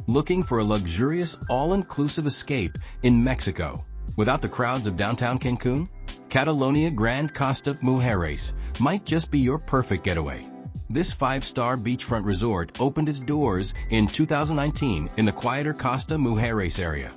Looking for a luxurious, all-inclusive escape in Mexico without the crowds of downtown Cancun? Catalonia Grand Costa Mujeres might just be your perfect getaway. This 5-star beachfront resort opened its doors in 2019 in the quieter Costa Mujeres area,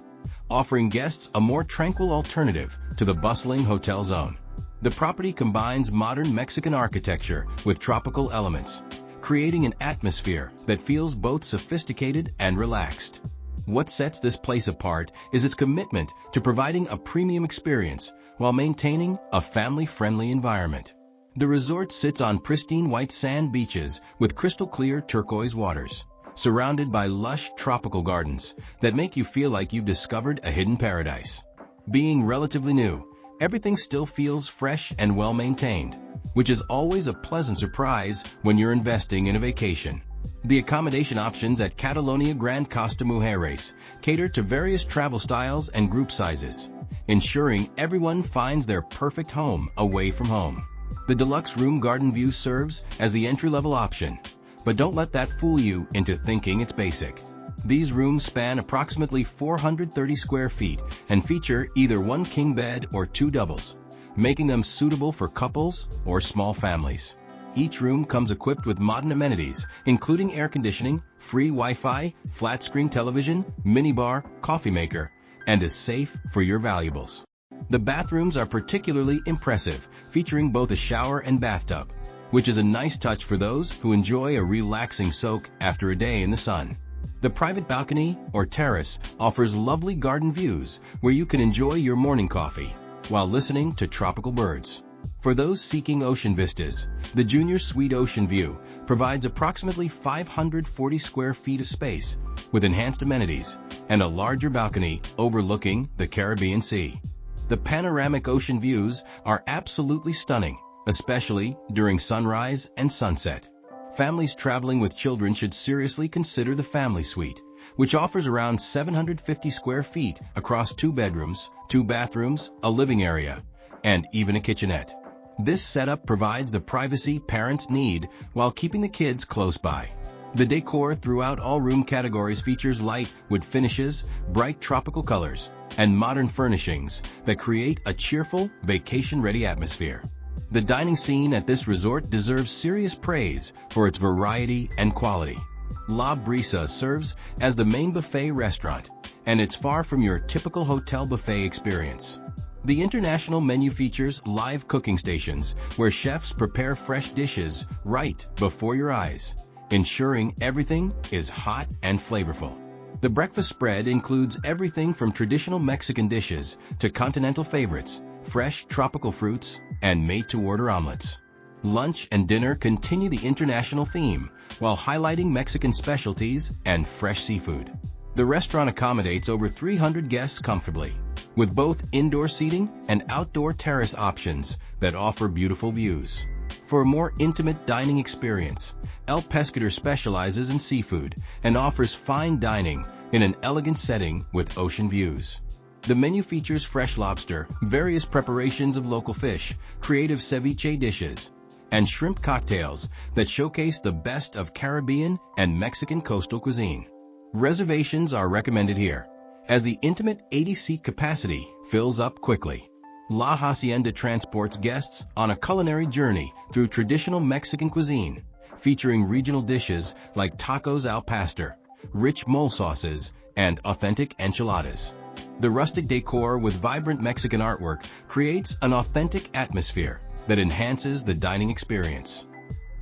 offering guests a more tranquil alternative to the bustling hotel zone. The property combines modern Mexican architecture with tropical elements, creating an atmosphere that feels both sophisticated and relaxed. What sets this place apart is its commitment to providing a premium experience while maintaining a family-friendly environment. The resort sits on pristine white sand beaches with crystal-clear turquoise waters, surrounded by lush tropical gardens that make you feel like you've discovered a hidden paradise. Being relatively new, everything still feels fresh and well-maintained, which is always a pleasant surprise when you're investing in a vacation. The accommodation options at Catalonia Grand Costa Mujeres cater to various travel styles and group sizes, ensuring everyone finds their perfect home away from home. The Deluxe Room Garden View serves as the entry-level option, but don't let that fool you into thinking it's basic. These rooms span approximately 430 square feet and feature either one king bed or 2 doubles, making them suitable for couples or small families. Each room comes equipped with modern amenities, including air conditioning, free Wi-Fi, flat-screen television, minibar, coffee maker, and is safe for your valuables. The bathrooms are particularly impressive, featuring both a shower and bathtub, which is a nice touch for those who enjoy a relaxing soak after a day in the sun. The private balcony or terrace offers lovely garden views where you can enjoy your morning coffee while listening to tropical birds. For those seeking ocean vistas, the Junior Suite Ocean View provides approximately 540 square feet of space with enhanced amenities and a larger balcony overlooking the Caribbean Sea. The panoramic ocean views are absolutely stunning, especially during sunrise and sunset. Families traveling with children should seriously consider the Family Suite, which offers around 750 square feet across 2 bedrooms, 2 bathrooms, a living area, and even a kitchenette. This setup provides the privacy parents need while keeping the kids close by. The decor throughout all room categories features light wood finishes, bright tropical colors, and modern furnishings that create a cheerful, vacation-ready atmosphere. The dining scene at this resort deserves serious praise for its variety and quality. La Brisa serves as the main buffet restaurant, and it's far from your typical hotel buffet experience. The international menu features live cooking stations where chefs prepare fresh dishes right before your eyes, ensuring everything is hot and flavorful. The breakfast spread includes everything from traditional Mexican dishes to continental favorites, fresh tropical fruits, and made-to-order omelets. Lunch and dinner continue the international theme while highlighting Mexican specialties and fresh seafood. The restaurant accommodates over 300 guests comfortably, with both indoor seating and outdoor terrace options that offer beautiful views. For a more intimate dining experience, El Pescador specializes in seafood and offers fine dining in an elegant setting with ocean views. The menu features fresh lobster, various preparations of local fish, creative ceviche dishes, and shrimp cocktails that showcase the best of Caribbean and Mexican coastal cuisine. Reservations are recommended here, as the intimate 80-seat capacity fills up quickly. La Hacienda transports guests on a culinary journey through traditional Mexican cuisine, featuring regional dishes like tacos al pastor, rich mole sauces, and authentic enchiladas. The rustic decor with vibrant Mexican artwork creates an authentic atmosphere that enhances the dining experience.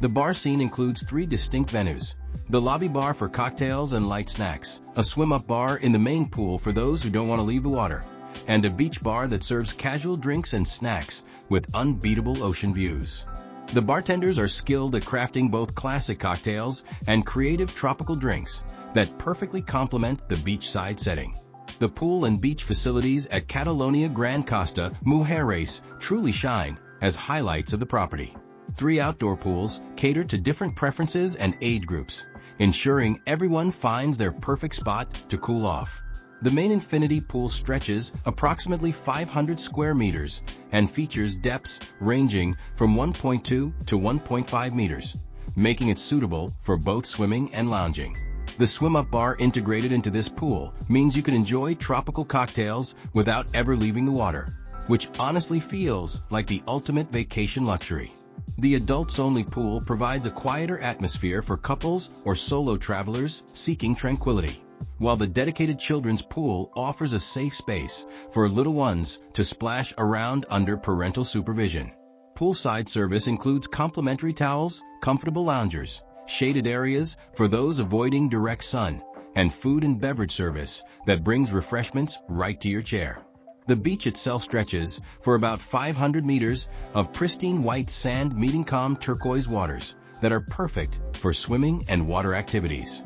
The bar scene includes 3 distinct venues: the lobby bar for cocktails and light snacks, a swim-up bar in the main pool for those who don't want to leave the water, and a beach bar that serves casual drinks and snacks with unbeatable ocean views. The bartenders are skilled at crafting both classic cocktails and creative tropical drinks that perfectly complement the beachside setting. The pool and beach facilities at Catalonia Grand Costa Mujeres truly shine as highlights of the property. 3 outdoor pools cater to different preferences and age groups, ensuring everyone finds their perfect spot to cool off. The main infinity pool stretches approximately 500 square meters and features depths ranging from 1.2 to 1.5 meters, making it suitable for both swimming and lounging. The swim-up bar integrated into this pool means you can enjoy tropical cocktails without ever leaving the water, which honestly feels like the ultimate vacation luxury. The adults-only pool provides a quieter atmosphere for couples or solo travelers seeking tranquility, while the dedicated children's pool offers a safe space for little ones to splash around under parental supervision. Poolside service includes complimentary towels, comfortable loungers, shaded areas for those avoiding direct sun, and food and beverage service that brings refreshments right to your chair. The beach itself stretches for about 500 meters of pristine white sand meeting calm turquoise waters that are perfect for swimming and water activities.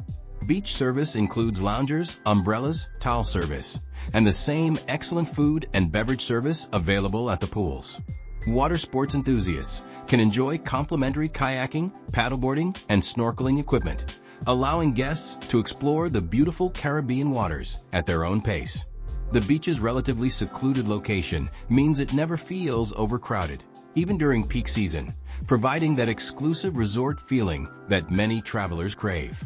Beach service includes loungers, umbrellas, towel service, and the same excellent food and beverage service available at the pools. Water sports enthusiasts can enjoy complimentary kayaking, paddleboarding, and snorkeling equipment, allowing guests to explore the beautiful Caribbean waters at their own pace. The beach's relatively secluded location means it never feels overcrowded, even during peak season, providing that exclusive resort feeling that many travelers crave.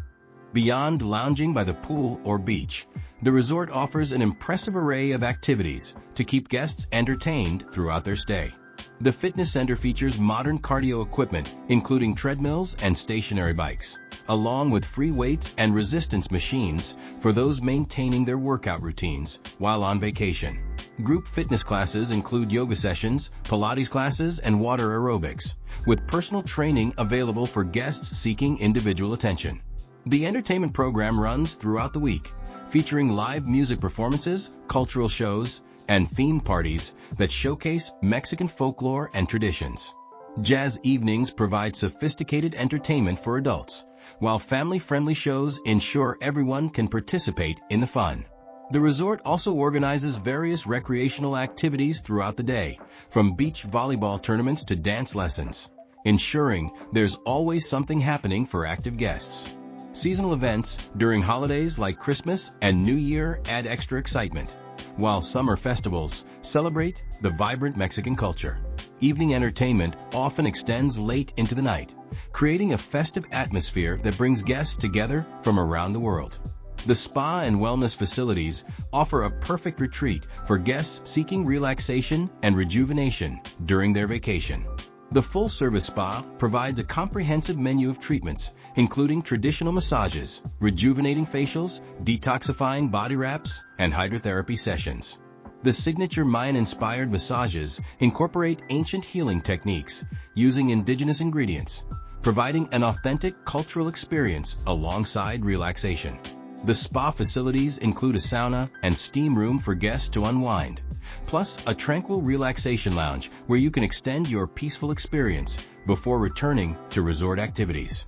Beyond lounging by the pool or beach, the resort offers an impressive array of activities to keep guests entertained throughout their stay. The fitness center features modern cardio equipment, including treadmills and stationary bikes, along with free weights and resistance machines for those maintaining their workout routines while on vacation. Group fitness classes include yoga sessions, Pilates classes, and water aerobics, with personal training available for guests seeking individual attention. The entertainment program runs throughout the week, featuring live music performances, cultural shows, and theme parties that showcase Mexican folklore and traditions. Jazz evenings provide sophisticated entertainment for adults, while family-friendly shows ensure everyone can participate in the fun. The resort also organizes various recreational activities throughout the day, from beach volleyball tournaments to dance lessons, ensuring there's always something happening for active guests. Seasonal events during holidays like Christmas and New Year add extra excitement, while summer festivals celebrate the vibrant Mexican culture. Evening entertainment often extends late into the night, creating a festive atmosphere that brings guests together from around the world. The spa and wellness facilities offer a perfect retreat for guests seeking relaxation and rejuvenation during their vacation. The full-service spa provides a comprehensive menu of treatments, including traditional massages, rejuvenating facials, detoxifying body wraps, and hydrotherapy sessions. The signature Mayan-inspired massages incorporate ancient healing techniques using indigenous ingredients, providing an authentic cultural experience alongside relaxation. The spa facilities include a sauna and steam room for guests to unwind, plus a tranquil relaxation lounge where you can extend your peaceful experience before returning to resort activities.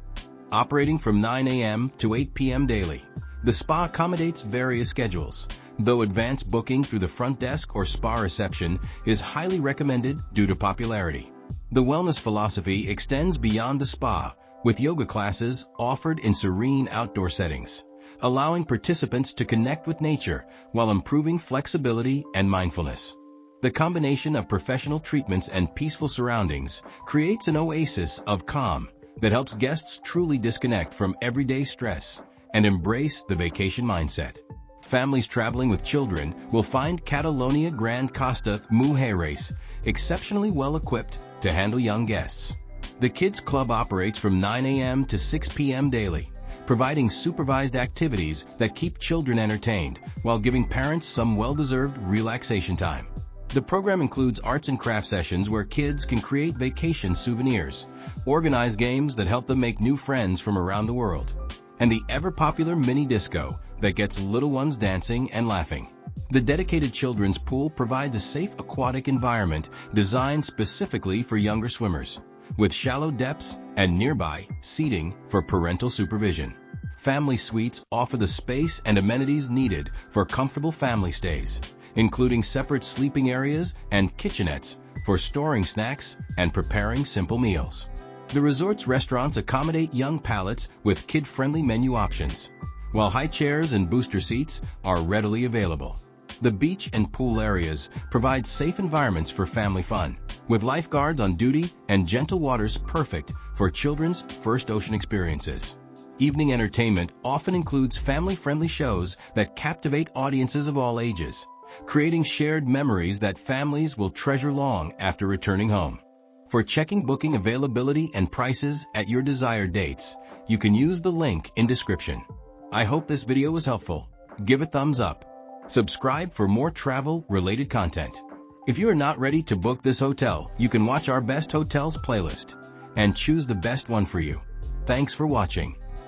Operating from 9 a.m. to 8 p.m. daily, the spa accommodates various schedules, though advanced booking through the front desk or spa reception is highly recommended due to popularity. The wellness philosophy extends beyond the spa, with yoga classes offered in serene outdoor settings, allowing participants to connect with nature while improving flexibility and mindfulness. The combination of professional treatments and peaceful surroundings creates an oasis of calm that helps guests truly disconnect from everyday stress and embrace the vacation mindset. Families traveling with children will find Catalonia Grand Costa Mujeres exceptionally well equipped to handle young guests. The Kids Club operates from 9 a.m. to 6 p.m. daily, providing supervised activities that keep children entertained while giving parents some well-deserved relaxation time. The program includes arts and craft sessions where kids can create vacation souvenirs, organize games that help them make new friends from around the world, and the ever-popular mini disco that gets little ones dancing and laughing. The dedicated children's pool provides a safe aquatic environment designed specifically for younger swimmers, with shallow depths and nearby seating for parental supervision. Family suites offer the space and amenities needed for comfortable family stays, including separate sleeping areas and kitchenettes for storing snacks and preparing simple meals. The resort's restaurants accommodate young palates with kid-friendly menu options, while high chairs and booster seats are readily available. The beach and pool areas provide safe environments for family fun, with lifeguards on duty and gentle waters perfect for children's first ocean experiences. Evening entertainment often includes family-friendly shows that captivate audiences of all ages, creating shared memories that families will treasure long after returning home. For checking booking availability and prices at your desired dates, you can use the link in description. I hope this video was helpful. Give a thumbs up. Subscribe for more travel-related content. If you are not ready to book this hotel, you can watch our best hotels playlist and choose the best one for you. Thanks for watching.